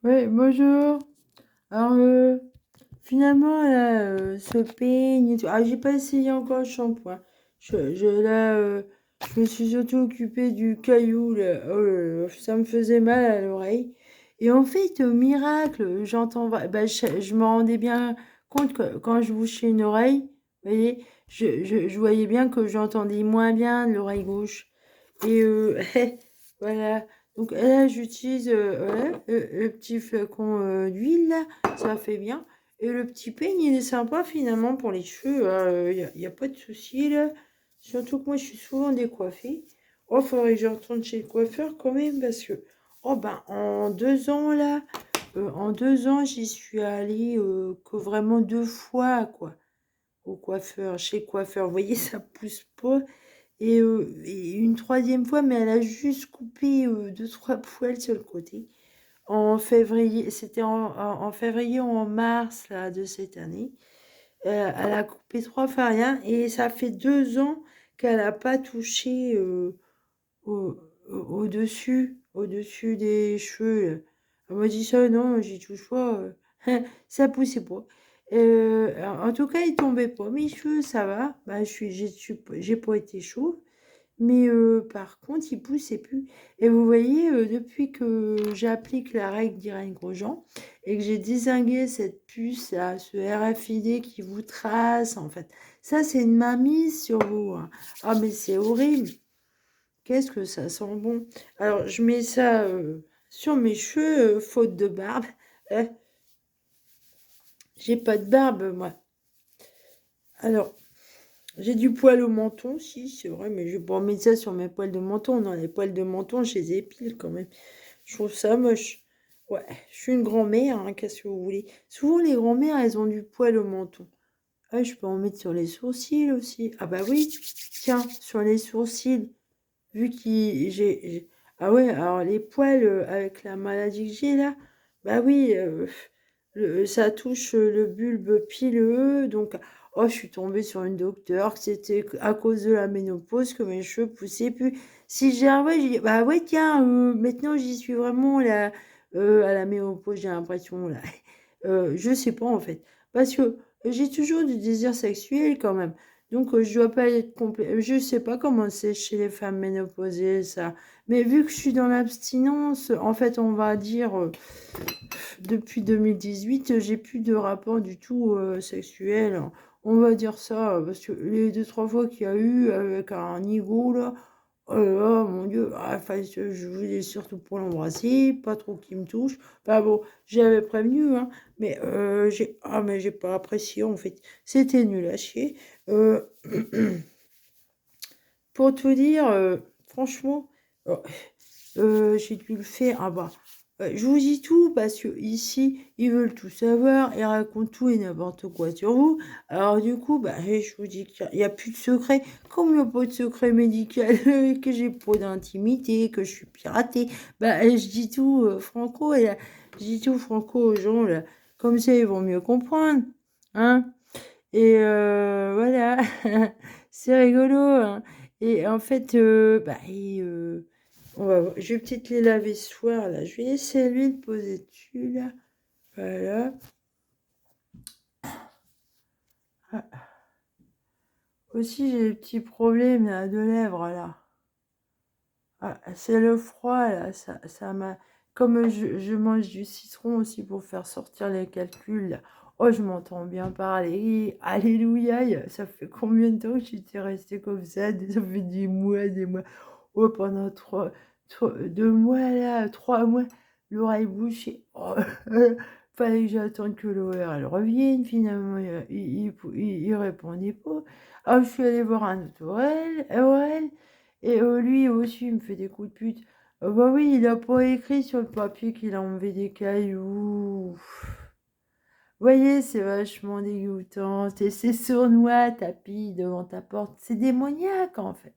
Ouais, bonjour. Alors, finalement, là, ce peigne et tout. Ah, j'ai pas essayé encore le shampoing. Là, je me suis surtout occupée du caillou, là. Oh là là, ça me faisait mal à l'oreille. Et en fait, miracle, bah, je me rendais bien compte que quand je bouchais une oreille, vous voyez, je voyais bien que j'entendais moins bien de l'oreille gauche. Et voilà. Donc là, j'utilise voilà, le petit flacon d'huile, là, ça fait bien. Et le petit peigne, il est sympa finalement pour les cheveux. Il y a pas de souci là. Surtout que moi, je suis souvent décoiffée. Oh, faudrait que je retourne chez le coiffeur quand même parce que, oh ben, en 2 ans là, en 2 ans, j'y suis allée que vraiment 2 fois, quoi, au coiffeur, chez le coiffeur. Vous voyez, ça pousse pas. Et une troisième fois, mais elle a juste coupé deux, trois poils sur le côté. En février, c'était en février ou en mars là, de cette année. Elle a coupé 3 fois rien et ça fait 2 ans qu'elle n'a pas touché au, au-dessus des cheveux, là. Elle m'a dit ça, non, j'y touche pas. Ça poussait pas. En tout cas, il tombait pas. Mes cheveux, ça va. Bah, j'ai pas été chauve. Mais par contre, il poussait plus. Et vous voyez, depuis que j'applique la règle d'Irène Grosjean et que j'ai dézingué cette puce à ce RFID qui vous trace, en fait, ça, c'est une mainmise sur vous, hein. Ah, mais c'est horrible. Qu'est-ce que ça sent bon. Alors, je mets ça sur mes cheveux, faute de barbe. Euh, j'ai pas de barbe, moi. Alors, j'ai du poil au menton, si, c'est vrai, mais je vais pas mettre ça sur mes poils de menton. Non, les poils de menton, je les épile quand même. Je trouve ça moche. Ouais, je suis une grand-mère, hein, qu'est-ce que vous voulez. Souvent, les grand-mères, elles ont du poil au menton. Ah, je peux en mettre sur les sourcils aussi. Ah bah oui, tiens, sur les sourcils, vu Ah ouais, alors les poils, avec la maladie que j'ai là, bah oui, ça touche le bulbe pileux, donc... Oh, je suis tombée sur une docteure, que c'était à cause de la ménopause que mes cheveux poussaient plus. Si j'ai ah ouais, j'ai dit, bah ouais, tiens, maintenant j'y suis vraiment là, à la ménopause, j'ai l'impression là. Je sais pas en fait, parce que j'ai toujours du désir sexuel quand même. Donc, je dois pas être complet. Je sais pas comment c'est chez les femmes ménopausées, ça. Mais vu que je suis dans l'abstinence, en fait, on va dire, depuis 2018, j'ai plus de rapport du tout sexuel. On va dire ça, parce que les 2, 3 fois qu'il y a eu avec un nigo, là, oh là là, mon Dieu, ah, enfin, je voulais surtout pour l'embrasser, pas trop qu'il me touche. Enfin bon, j'avais prévenu, hein, mais j'ai pas apprécié, en fait. C'était nul à chier. Euh, pour tout dire, franchement, oh, j'ai dû le faire. Ah bah, je vous dis tout parce que ici, ils veulent tout savoir, ils racontent tout et n'importe quoi sur vous. Alors du coup, bah, je vous dis qu'il n'y a plus de secret. Comme il n'y a pas de secret médical, que j'ai pas d'intimité, que je suis piratée, bah, je dis tout franco, et là, je dis tout franco aux gens, là. Comme ça, ils vont mieux comprendre. Hein? Et voilà, c'est rigolo, hein. Et en fait, je vais peut-être les laver ce soir, là. Je vais laisser l'huile poser dessus, là. Voilà. Ah. Aussi, j'ai des petits problèmes là, de lèvres, là. Ah, c'est le froid, là. Ça m'a... Comme je mange du citron aussi pour faire sortir les calculs, là. Oh, je m'entends bien parler. Alléluia. Ça fait combien de temps que j'étais restée comme ça? Ça fait des mois, des mois. Oh, pendant 2 mois, là, 3 mois, l'oreille bouchée. Oh, fallait que j'attende que l'horaire elle revienne. Finalement, il répondait pas. Ah, je suis allée voir un autre ORL, et lui aussi, il me fait des coups de pute. Bah oui, il a pas écrit sur le papier qu'il a enlevé des cailloux. Vous voyez, c'est vachement dégoûtant. C'est sournois, tapis devant ta porte. C'est démoniaque, en fait.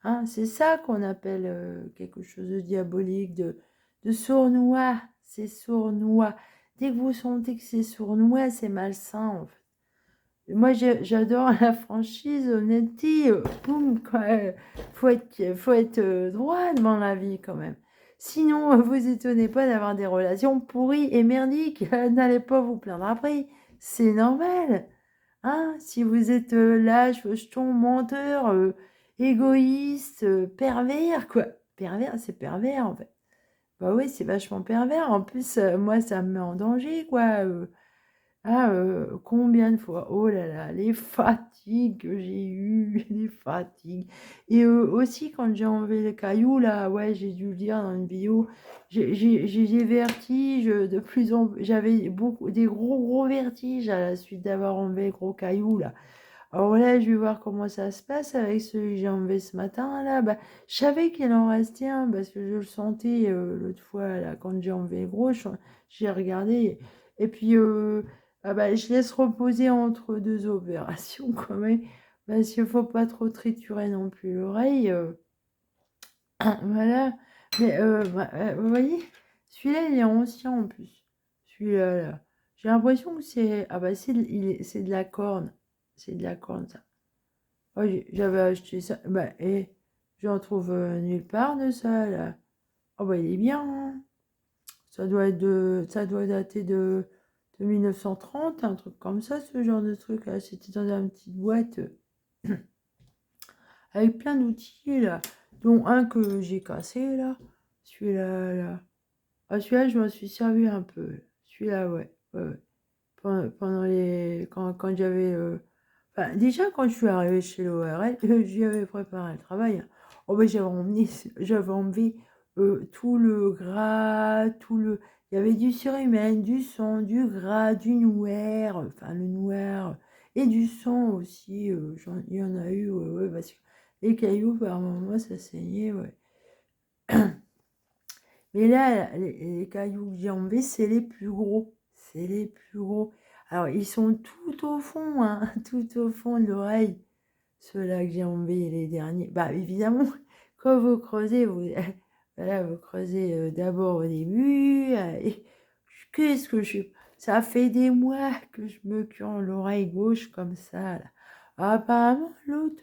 Hein, c'est ça qu'on appelle quelque chose de diabolique, de sournois. C'est sournois. Dès que vous sentez que c'est sournois, c'est malsain, en fait. Et moi, j'adore la franchise, honnêteté. Boum, quoi. Faut être droit dans la vie, quand même. Sinon, vous étonnez pas d'avoir des relations pourries et merdiques. N'allez pas vous plaindre après. C'est normal. Hein? Si vous êtes lâche, jeton, menteur, égoïste, pervers, quoi. Pervers, c'est pervers, en fait. Bah oui, c'est vachement pervers. En plus, moi, ça me met en danger, quoi. Combien de fois? Oh là là, les fatigues que j'ai eues, les fatigues. Et aussi, quand j'ai enlevé les cailloux, là, ouais, j'ai dû le dire dans une vidéo, j'ai des vertiges de plus en plus. J'avais des gros vertiges à la suite d'avoir enlevé les gros cailloux, là. Alors là, je vais voir comment ça se passe avec celui que j'ai enlevé ce matin, là. Bah, je savais qu'il en restait un parce que je le sentais l'autre fois, là, quand j'ai enlevé le gros, j'ai regardé. Et puis, bah, je laisse reposer entre deux opérations quand même, parce qu'il ne faut pas trop triturer non plus l'oreille. Voilà. Mais bah, vous voyez, celui-là, il est ancien en plus. Celui-là, là. J'ai l'impression que c'est. Ah bah, c'est de la corne. C'est de la corne, ça. Oh, j'avais acheté ça. Bah, et j'en trouve nulle part de ça, là. Oh, bah, il est bien, hein. Ça doit dater de 1930, un truc comme ça, ce genre de truc, là. C'était dans une petite boîte avec plein d'outils, là. Dont un que j'ai cassé, là. Celui-là, là. Ah, celui-là, je m'en suis servi un peu. Celui-là, ouais. Ouais, ouais. Pendant les... Quand j'avais... Enfin, déjà, quand je suis arrivée chez l'ORL, j'y avais préparé le travail, hein. Oh, ben, j'avais enlevé tout le gras, tout le... Il y avait du surhumain, du sang, du gras, du noir, enfin le noir, et du sang aussi. Il y en a eu, ouais, ouais, parce que les cailloux, par moments, ça saignait, ouais. Mais là, les cailloux que j'ai enlevés, c'est les plus gros. C'est les plus gros. Alors, ils sont tout au fond, hein, tout au fond de l'oreille. Ceux-là que j'ai enlevés, les derniers. Bah, évidemment, quand vous creusez, voilà, vous creusez d'abord au début. Et qu'est-ce que je... Ça fait des mois que je me cure l'oreille gauche comme ça, là. Apparemment, l'autre...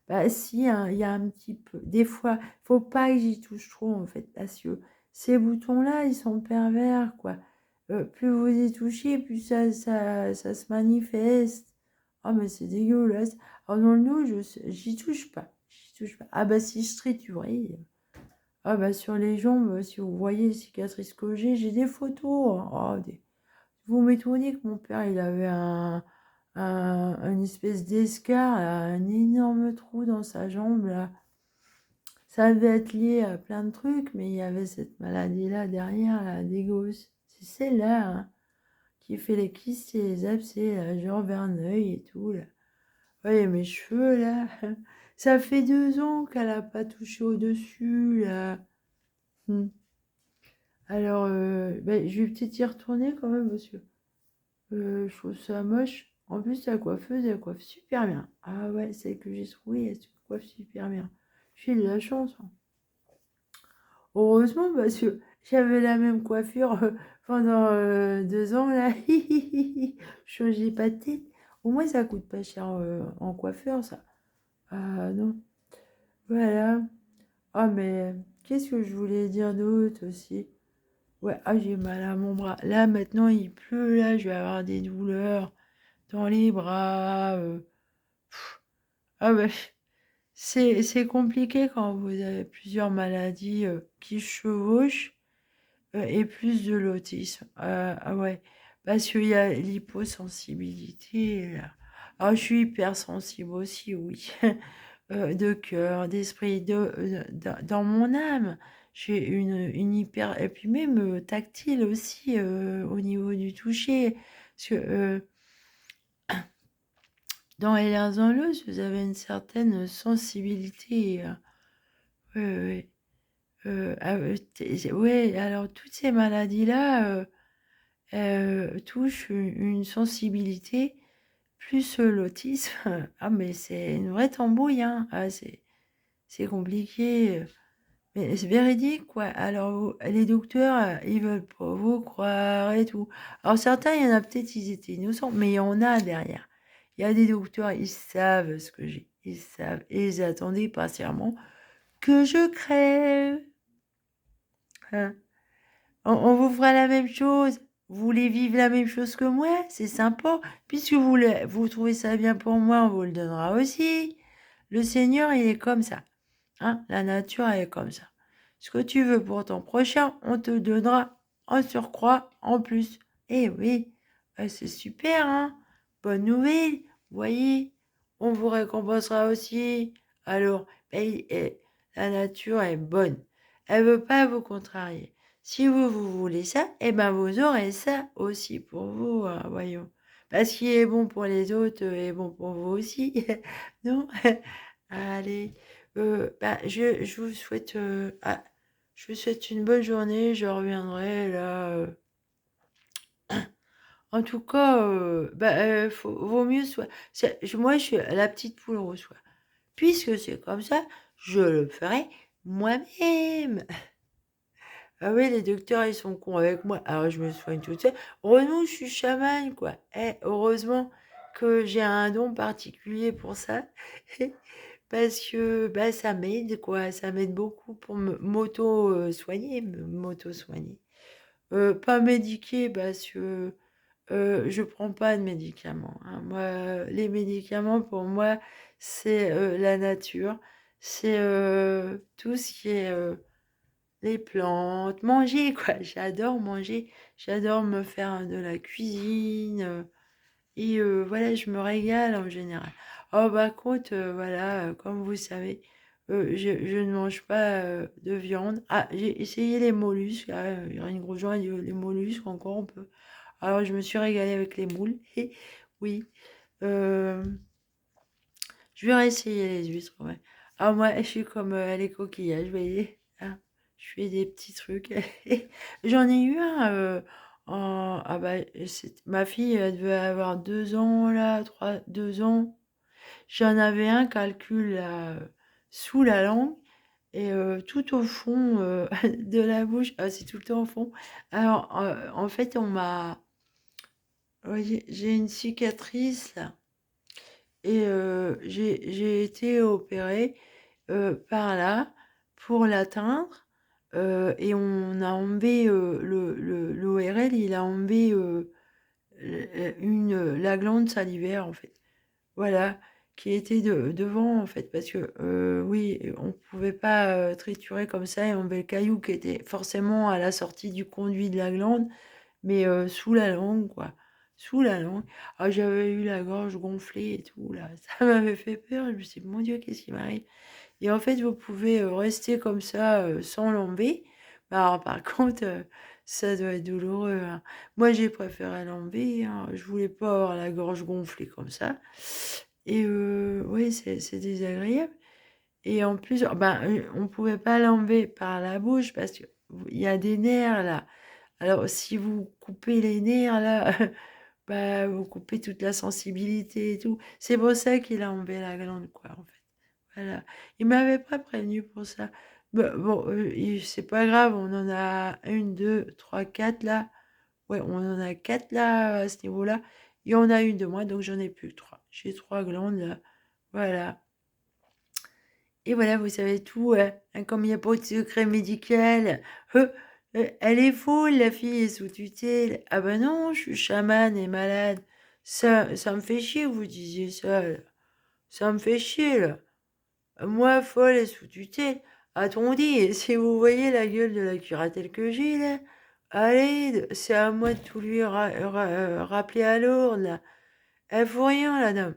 bah si, hein, il y a un petit peu. Des fois, faut pas que j'y touche trop, en fait, parce que ces boutons-là, ils sont pervers, quoi. Plus vous y touchez, plus ça se manifeste. Oh, mais c'est dégueulasse. Alors, dans le dos, j'y touche pas. J'y touche pas. Ah, bah, si je triturais. Ah, bah, sur les jambes, si vous voyez les cicatrices que j'ai des photos, hein. Oh, vous m'étonnez que mon père, il avait une espèce d'escar, un énorme trou dans sa jambe, là. Ça devait être lié à plein de trucs, mais il y avait cette maladie-là derrière, là, des gosses. C'est celle-là, hein, qui fait les kystes et les abcès, là, genre Verneuil et tout, là. Voyez mes cheveux, là. Ça fait 2 ans qu'elle n'a pas touché au-dessus, là. Alors, ben, je vais peut-être y retourner quand même, parce que je trouve ça moche. En plus, la coiffeuse, elle coiffe super bien. Ah ouais, celle que j'ai trouvée, elle se coiffe super bien. J'ai de la chance, hein. Heureusement, parce que j'avais la même coiffure pendant 2 ans, là. Je changeais pas de tête. Au moins, ça coûte pas cher en coiffeur, ça. Ah non. Voilà. Ah, mais qu'est-ce que je voulais dire d'autre aussi? Ouais, ah, j'ai mal à mon bras. Là, maintenant, il pleut, là, je vais avoir des douleurs dans les bras. Ah, bah, c'est compliqué quand vous avez plusieurs maladies qui chevauchent et plus de l'autisme. Ah ouais, parce qu'il y a l'hyposensibilité, là. Ah, je suis hypersensible aussi, oui. De cœur, d'esprit, dans mon âme. J'ai une hyper... Et puis même tactile aussi au niveau du toucher. Parce que dans les lèvres enleuses, vous avez une certaine sensibilité. Ouais, ouais. Ouais, alors toutes ces maladies-là touchent une sensibilité, plus l'autisme. Ah, mais c'est une vraie tambouille, hein. Ah, c'est compliqué. Mais c'est véridique, quoi. Alors, les docteurs, ils veulent pas vous croire et tout. Alors, certains, il y en a peut-être, ils étaient innocents, mais il y en a derrière. Il y a des docteurs, ils savent ce que j'ai. Ils savent. Et ils attendaient patiemment que je crève. Hein. On vous fera la même chose. Vous voulez vivre la même chose que moi? C'est sympa. Puisque vous trouvez ça bien pour moi, on vous le donnera aussi. Le Seigneur, il est comme ça. Hein? La nature, elle est comme ça. Ce que tu veux pour ton prochain, on te donnera en surcroît, en plus. Eh oui, c'est super, hein? Bonne nouvelle. Vous voyez, on vous récompensera aussi. Alors, la nature est bonne. Elle veut pas vous contrarier. Si vous voulez ça, eh ben vous aurez ça aussi pour vous, hein, voyons. Parce qu'il est bon pour les autres est bon pour vous aussi. Non? Allez. Je vous souhaite une bonne journée. Je reviendrai là. En tout cas, vaut mieux soit. Moi, je suis la petite poule rouge, quoi. Puisque c'est comme ça, je le ferai moi-même. Ah oui, les docteurs, ils sont cons avec moi. Alors, je me soigne toute seule. Heureusement, je suis chamane, quoi. Heureusement que j'ai un don particulier pour ça. Parce que bah, ça m'aide, quoi. Ça m'aide beaucoup pour m'auto-soigner, m'auto-soigner. Pas médiquer parce que je prends pas de médicaments, hein. Moi, les médicaments, pour moi, c'est la nature. C'est tout ce qui est les plantes, manger, quoi. J'adore manger. J'adore me faire de la cuisine. Et voilà, je me régale en général. Oh, par contre, voilà, comme vous savez, je ne mange pas de viande. Ah, j'ai essayé les mollusques. Ah, il y a une grosse joie, les mollusques encore, on peut. Alors, je me suis régalée avec les moules. Et oui, euh, je vais réessayer les huîtres, ouais. Ah, moi, je suis comme les coquillages, vous voyez. Hein, je fais des petits trucs. J'en ai eu un. Ah bah, ma fille, elle devait avoir 2 ans, là, 2 ans. J'en avais un calcul là, sous la langue et tout au fond de la bouche. Ah, c'est tout le temps au fond. Alors, en fait, ouais, j'ai une cicatrice là et j'ai été opérée par là pour l'atteindre et on a enlevé l'ORL, il a enlevé la glande salivaire en fait. Voilà, qui était devant en fait, parce que oui, on pouvait pas triturer comme ça et enlever le caillou qui était forcément à la sortie du conduit de la glande, mais sous la langue, quoi. Sous la langue. Ah, j'avais eu la gorge gonflée et tout, là. Ça m'avait fait peur. Je me suis dit, mon Dieu, qu'est-ce qui m'arrive? Et en fait, vous pouvez rester comme ça sans l'enlever. Mais alors, par contre, ça doit être douloureux, hein. Moi, j'ai préféré l'enlever, hein. Je voulais pas avoir la gorge gonflée comme ça. Et oui, c'est désagréable. Et en plus, on pouvait pas l'enlever par la bouche parce qu'il y a des nerfs là. Alors, si vous coupez les nerfs là, bah, vous coupez toute la sensibilité et tout. C'est pour ça qu'il a enlevé la glande, quoi, en fait. Voilà. Il m'avait pas prévenu pour ça. Bah, bon, c'est pas grave, on en a une, deux, trois, quatre là. Ouais, on en a quatre là à ce niveau-là. Il y en a une de moins, donc j'en ai plus que trois. J'ai 3 glandes là. Voilà. Et voilà, vous savez tout, hein, comme il n'y a pas de secret médical. Elle est folle, la fille est sous tutelle. Ah ben non, je suis chamane et malade. Ça me fait chier que vous disiez ça, là. Ça me fait chier, là. Moi, folle et sous tutelle. Attendez, si vous voyez la gueule de la curatelle que j'ai, là, allez, c'est à moi de tout lui rappeler à l'ordre, là. Elle fout rien, la dame.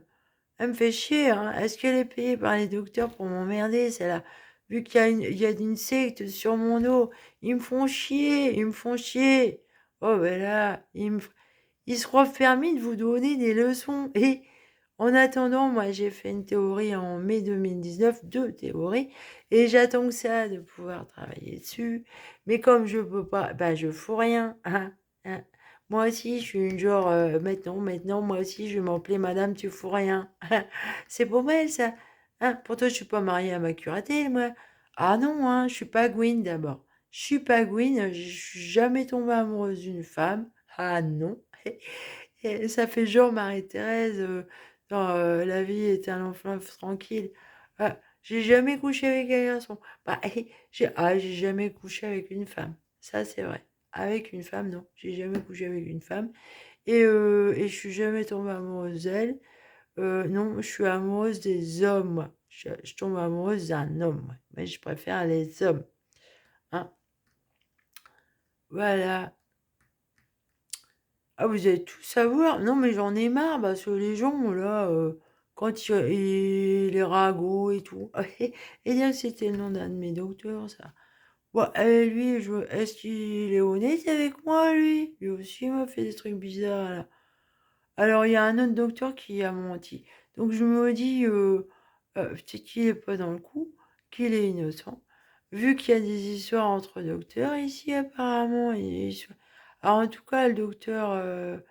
Elle me fait chier, hein. Est-ce qu'elle est payée par les docteurs pour m'emmerder, celle-là? Vu il y a une secte sur mon dos. Ils me font chier, ils me font chier. Oh, ben là, ils se croient permis de vous donner des leçons. Et en attendant, moi, j'ai fait une théorie en mai 2019, 2 théories, et j'attends que ça de pouvoir travailler dessus. Mais comme je peux pas, bah, je fous rien, hein, hein. Moi aussi, je suis une genre, maintenant, moi aussi, je vais m'appeler Madame, tu fous rien. C'est pour elle, ça. Hein, pourtant, je suis pas mariée à ma curatelle, moi. Ah non, hein, je suis pas Gwyn, d'abord. Je suis pas Gwyn, je suis jamais tombée amoureuse d'une femme. Ah non. Et ça fait genre Marie-Thérèse dans La vie est un long fleuve tranquille. Ah, J'ai jamais couché avec un garçon. Bah, j'ai jamais couché avec une femme. Ça, c'est vrai. Avec une femme, non. J'ai jamais couché avec une femme. Et je suis jamais tombée amoureuse d'elle. Non, je suis amoureuse des hommes, moi. Je tombe amoureuse d'un homme, moi. Mais je préfère les hommes. Hein. Voilà. Ah, vous allez tout savoir. Non, mais j'en ai marre parce que les gens, là, quand les ragots et tout. Et bien, c'était le nom d'un de mes docteurs, ça. Bon, lui, est-ce qu'il est honnête avec moi, lui? Lui aussi, il m'a fait des trucs bizarres, là. Alors, il y a un autre docteur qui a menti. Donc, je me dis, peut-être qu'il est pas dans le coup, qu'il est innocent. Vu qu'il y a des histoires entre docteurs ici, apparemment. Alors, en tout cas, le docteur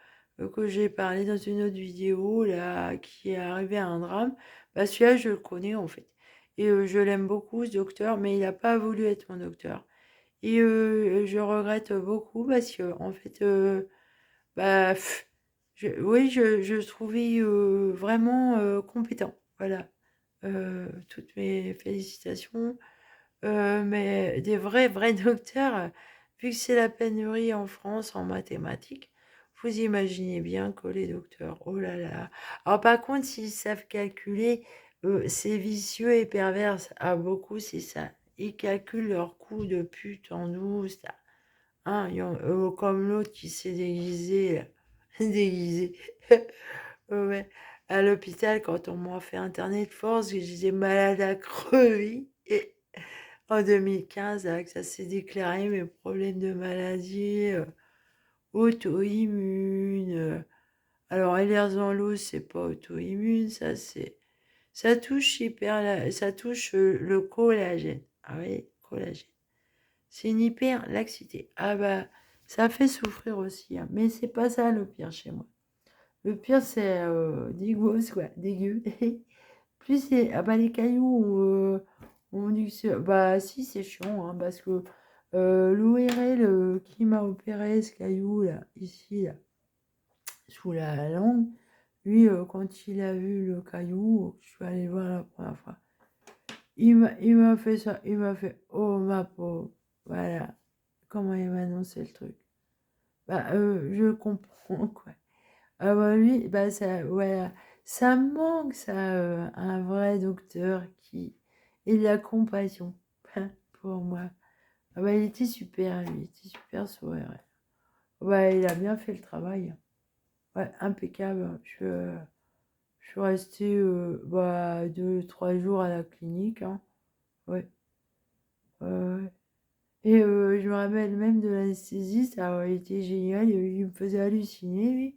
que j'ai parlé dans une autre vidéo, là, qui est arrivé à un drame, bah, celui-là, je le connais, en fait. Et je l'aime beaucoup, ce docteur, mais il n'a pas voulu être mon docteur. Et je regrette beaucoup parce que, en fait, bah, oui, je le trouvais vraiment compétent. Voilà. Toutes mes félicitations. Mais des vrais docteurs, vu que c'est la pénurie en France en mathématiques, vous imaginez bien que les docteurs, oh là là. Alors par contre, s'ils savent calculer, c'est vicieux et pervers. Ah, beaucoup, c'est ça. Ils calculent leur coût de pute en douce. Là. Hein, comme l'autre qui s'est déguisé. Là. Déguisé. Ouais. À l'hôpital, quand on m'a fait interner de force, j'étais malade à crever. Et en 2015, là, que ça s'est déclaré, mes problèmes de maladie auto-immune. Alors, Ehlers-Danlos, c'est pas auto-immune, ça touche ça touche le collagène. Ah oui, collagène. C'est une hyperlaxité. Ah bah, ça fait souffrir aussi, hein. Mais c'est pas ça le pire chez moi. Le pire, c'est dégueu, quoi, dégueu. Plus c'est, ah bah les cailloux, on dit que bah si c'est chiant, hein, parce que l'ORL qui m'a opéré ce caillou là, ici, là, sous la langue, lui, quand il a vu le caillou, je suis allée voir la première fois, il m'a fait ça, il m'a fait, oh ma pauvre, voilà, comment il m'a annoncé le truc. Bah, je comprends, quoi. Ah bah lui, bah ça, voilà, ça me manque ça, un vrai docteur qui ait de la compassion pour moi. Ah bah il était super, lui, il était super sourire. Ouais, il a bien fait le travail. Ouais, impeccable. Je suis restée bah, 2, 3 jours à la clinique. Hein. Ouais. Ouais. Et je me rappelle même de l'anesthésiste, alors il était génial, il me faisait halluciner, lui.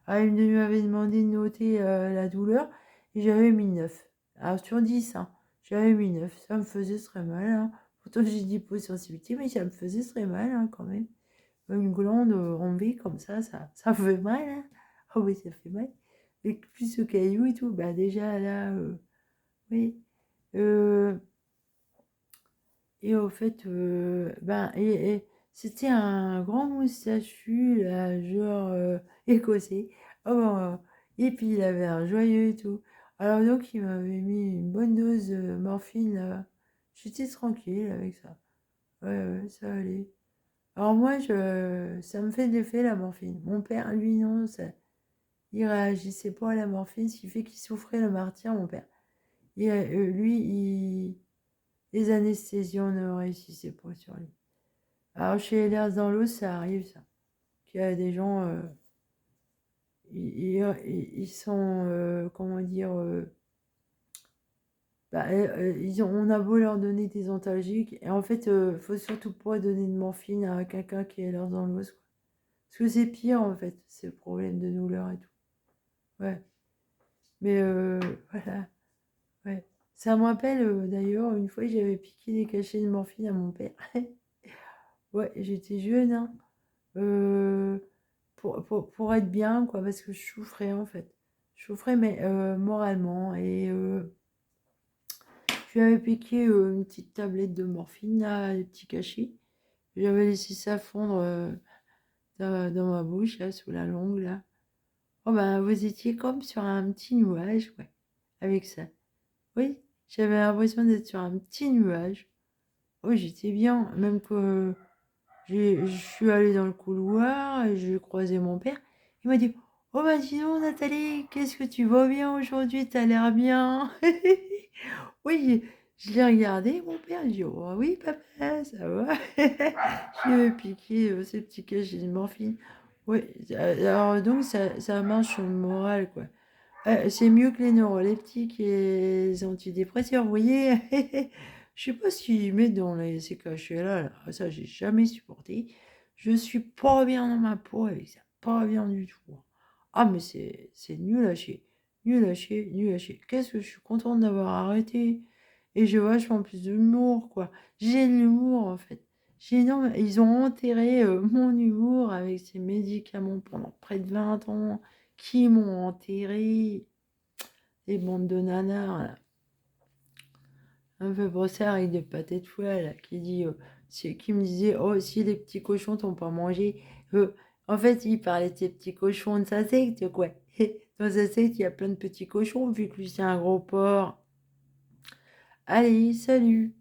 Ah, il m'avait demandé de noter la douleur, et j'avais mis 9. Alors sur 10, hein, j'avais mis 9. Ça me faisait très mal, hein. Pourtant j'ai dit hyposensibilité, mais ça me faisait très mal, hein, quand même. Une glande enlevée comme ça fait mal, hein. Ah oui, ça fait mal. Et plus ce caillou et tout, bah déjà là, oui. Euh, et au fait, ben, c'était un grand moustachu, là, genre écossais. Oh, et puis il avait un joyeux et tout. Alors donc il m'avait mis une bonne dose de morphine là. J'étais tranquille avec ça. Ouais, ouais, ça allait. Alors moi, ça me fait de l'effet la morphine. Mon père, lui, non, il réagissait pas à la morphine, ce qui fait qu'il souffrait le martyr, mon père. Et les anesthésiants ne réussissaient pas sur lui. Alors chez Ehlers dans l'eau, ça arrive ça. Qu'il y a des gens, ils sont, comment dire, bah, on a beau leur donner des antalgiques, et en fait, faut surtout pas donner de morphine à quelqu'un qui est Ehlers dans l'os, quoi. Parce que c'est pire en fait, c'est le problème de douleur et tout. Ouais. Mais voilà, ouais. Ça me rappelle d'ailleurs, une fois j'avais piqué des cachets de morphine à mon père. Ouais, j'étais jeune, hein. Euh, pour être bien, quoi, parce que je souffrais en fait. Je souffrais, mais moralement. Et je lui avais piqué une petite tablette de morphine, là, des petits cachets. J'avais laissé ça fondre dans ma bouche, là, sous la langue, là. Oh ben, vous étiez comme sur un petit nuage, ouais, avec ça. Oui, J'avais l'impression d'être sur un petit nuage. Oh, j'étais bien, même que je suis allée dans le couloir et j'ai croisé mon père. Il m'a dit, oh bah dis donc Nathalie, qu'est-ce que tu vas bien aujourd'hui, t'as l'air bien. Oui, je l'ai regardé, mon père, il dit, oh oui papa, ça va. Je lui ai piqué ces petits cachets de morphine. Oui, alors donc ça marche sur le moral, quoi. C'est mieux que les neuroleptiques et les antidépresseurs, vous voyez. Je sais pas ce qu'ils mettent dans ces cachets-là. Là. Ça, j'ai jamais supporté. Je suis pas bien dans ma peau avec ça. Pas bien du tout. Ah, mais c'est nul à chier. Nul à chier, nul à chier. Qu'est-ce que je suis contente d'avoir arrêté. Et j'ai vachement plus d'humour, quoi. J'ai de l'humour, en fait. Ils ont enterré mon humour avec ces médicaments pendant près de 20 ans qui m'ont enterré. Les bandes de nanars, là. Un peu brossard avec des pâtés de foie, là, qui me disait, oh, si les petits cochons t'ont pas mangé. En fait, il parlait de ces petits cochons de sa secte, quoi. Dans sa secte, il y a plein de petits cochons, vu que lui, c'est un gros porc. Allez, salut!